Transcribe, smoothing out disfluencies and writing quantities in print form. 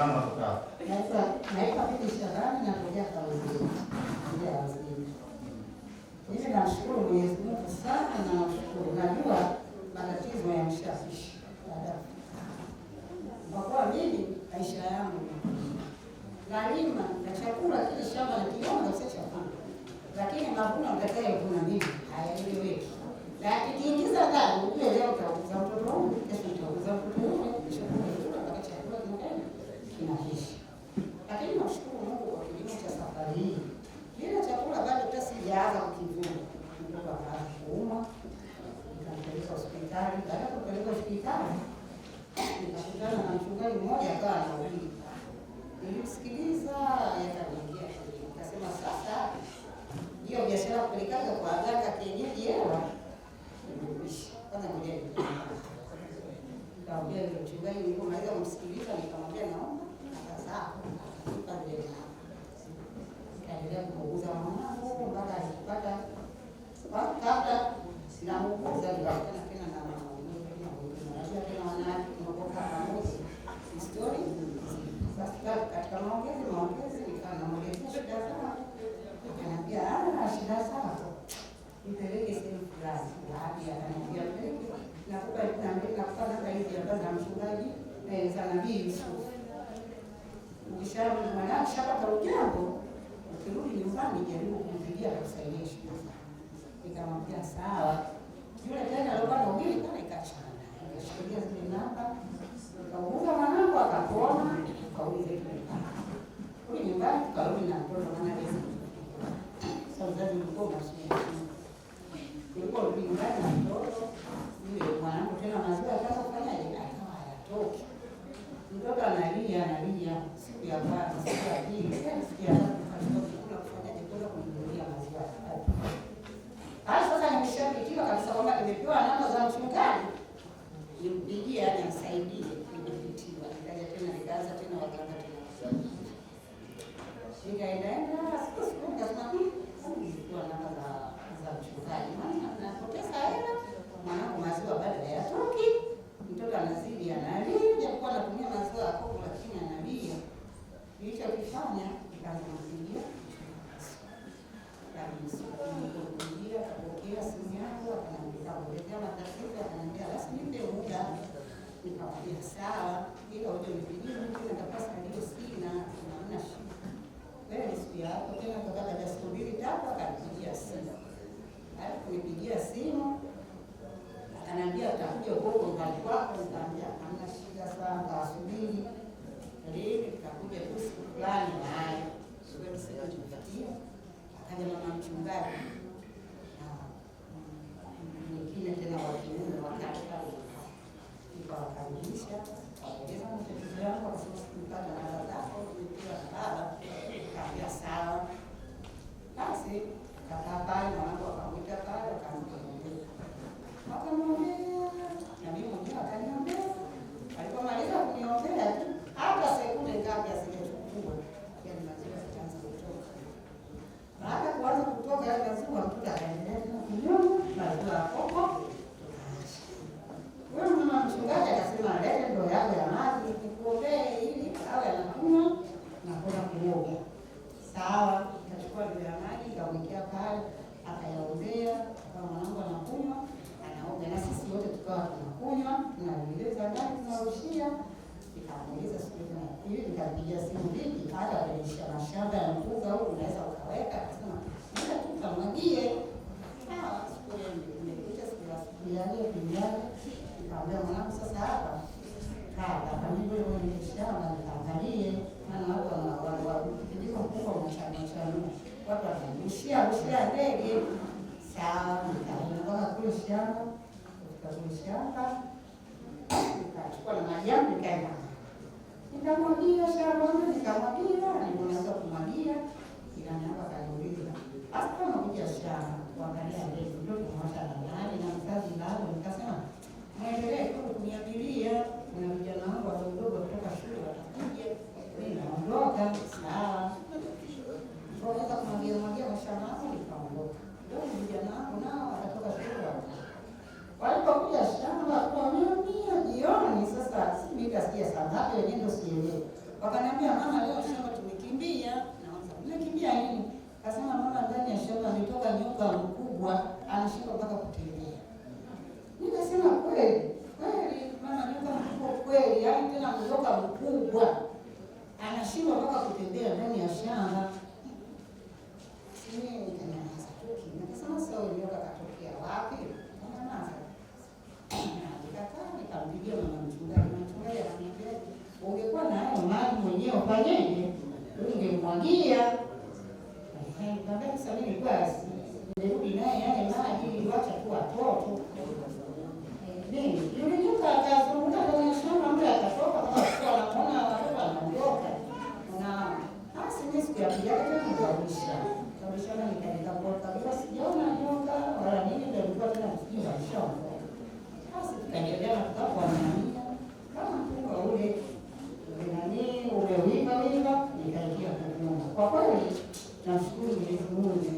salama kukaa. Naitwa Bibi Shabani na kuja kwa waziri. Mimi namshukuru Mwenyezi Mungu sana na namshukuru. Najua matatizo yameshaisha. Kwa kuwa mimi maisha yangu nalima na chakula kile shamba na kiona sio chakula. Lakini mavuno nitakayovuna mimi hayaeleweki. Na ikiingiza ndani ule leo utauza mtoto wangu, kesho utauza mtoto wangu, kesho utauza mpaka chakula kinaisha. Lakini namshukuru Mungu kwa kilimo cha safari hii. Kile chakula bado hata sijaanza kukivuna. Mtoto akaanza kuuma. Nikampeleka hospitali. Baada ya kupeleka hospitali, nikakutana na mchungaji mmoja akawa anahubiri. Nilimsikiliza yakaniingia akilini. Nikasema sasa hiyo biashara kupelekaga kwa aganga kienyeji hewa nimekwisha. Kwanza ngoja nikamwambia yule mchungaji, nilipomaliza kumsikiliza nikamwambia naomba akazaa. Akanipa zile namba. Nikaendelea kumuuguza mwanangu mpaka alipata kabla sinamuuguza nikakutana tena na maumivu. Najua tena wanawake tunapoka pamoja histori. Sasa katika maongezi nikamwelezea shida zangu. Akaniambia shida zako nipeleke sehemu fulani. Baada ya akaniambia peleke nakupa nakupata hizi hapa za mchungaji za Nabii Yusuf. Ukishauri mwanangu shapata ujambo, ukirudi nyumbani jaribu kumpigia kusaidia shida zako. Nikamwambia sawa. Yule tena alikuwa anahubiri kana ikachana. Nikashikilia zile namba. Nikauza mwanangu akapona, tukauliza kile kama. Kule nyumbani tukarudi na mtoto maana lezi. Sasa mzazi mkuu anasema. Nilikuwa nyumbani na mtoto, yule mwanangu tena maziwa akaanza kufanyaje? Akawa hayatoki. Mtoto analia siku ya kwanza, siku ya pili, siku ya tatu tukachukua kufanyaje kwenda kumnunulia maziwa. Sasa nimeshapikiwa kabisa kwamba nimepewa namba za mchungaji. Nimpigie aje nisaidie, nimepitiwa. Nikaja tena nikaanza tena waganga tena. Nikaenda siku nikasema nilikuwa namba za mchungaji. Maana napoteza hela, mwanangu maziwa bado hayatoki. Mtoto anazidi analia, japokuwa anatumia maziwa ya kopo lakini analia. Nilichokifanya nikaanza kumpigia. Nilipopigia akapokea simu yangu akaniambia matatizo, akaniambia basi nipe muda. Nikamwambia sawa, ila uje unipigie mimi nitapasa hiyo sina, hamna shida. Wewe ni siku yako tena kwa baada ya siku mbili tatu akanipigia simu. Kunipigia simu akaniambia utakuja huko mbali kwako. Nikamwambia hamna shida sana, kasubiri. Leo nikakuja tu siku fulani naye. Sio sasa tumefikia. Akaja mama mchungaji. Mwingine tena wa kiume wakati pale. Nikawakaribisha. Akaeleza matatizo yangu kwa sababu nilipata namba zako, nilipata na baba. Nikamwambia sawa. Basi kakaa pale mwanangu akamwita pale akamwambia. Na mimi mwenyewe akaniombea. Alipomaliza kuniombea tu hata sekunde ngapi asingechukua. Yaani maziwa yakaanza kutoka. Baada ya kuanza kutoka yale maziwa mtoto akaendelea kunyonya maziwa hapo. Wewe mama mchungaji akasema lete ndoo yako ya maji nikuombee ili awe anakunywa na kwenda kuoga. Sawa, nikachukua ndoo ya maji nikamwekea pale akayaombea, kwa mwanangu anakunywa, anaoga na sisi wote tukawa tunakunywa, tunaeleza ndani tunarushia. Nikamuuliza siku hiyo nikapigia simu vipi hata kulisha mashamba ya mpunga huko unaweza ukaweka, akasema nenda tu kamwagie. Sawa, siku hiyo nimekuja siku ya leo duniani. Nikamwambia mwanangu sasa hapa kama mimi mwenye shamba nikaangalie maana watu wa kijiko mkubwa unachana watu wanarushia ndege. Sawa, nikaenda kule shamba, nikachukua na maji yangu nikaenda. Nikamwagia shamba, nikamwagia, nilianza kumwagia, ila niamba kaniuliza. Hasa kama kuja shamba, kuangalia ndege, ndio kumwacha na nani na mkazi nao, nikasema muendelee tu kuniabiria na vijana wangu wadogo kutoka shule watakuja. Mimi naondoka, sawa. Naweza kumwagia mashamba yangu nikaondoka. Ndio vijana wangu nao wakatoka shule. Walipokuja shamba kwa mimi jioni sasa si mita 6 saa ngapi wenyewe ndio sielewi. kubwa, anashindwa mpaka kutembea ndani ya shamba. Mimi nikanyamaza tu kimya, nikasema sasa huyu nyoka katokea wapi? Nikanyamaza. Nikakaa nikampigia mama mchungaji, mchungaji akaniambia ungekuwa na hayo maji mwenyewe ufanyeje? Ungemwagia. Nikamwambia sasa mimi basi nirudi naye yale maji niwacha tu watoto. Mimi yule nyoka akazunguka kwenye shamba, mtu akatoka kama anaona watoto wanaondoka. Na basi mimi sikuyapiga tena nikabisha. Kabishana nikaenda kwa kabisa, sijaona nyoka wala nini, ndio nilikuwa tena kusikia shamba. Basi tukaendelea tukawa na kama mpunga ule nani umeiva nikaingia kwa nyumba. Kwa kweli nashukuru Mwenyezi Mungu.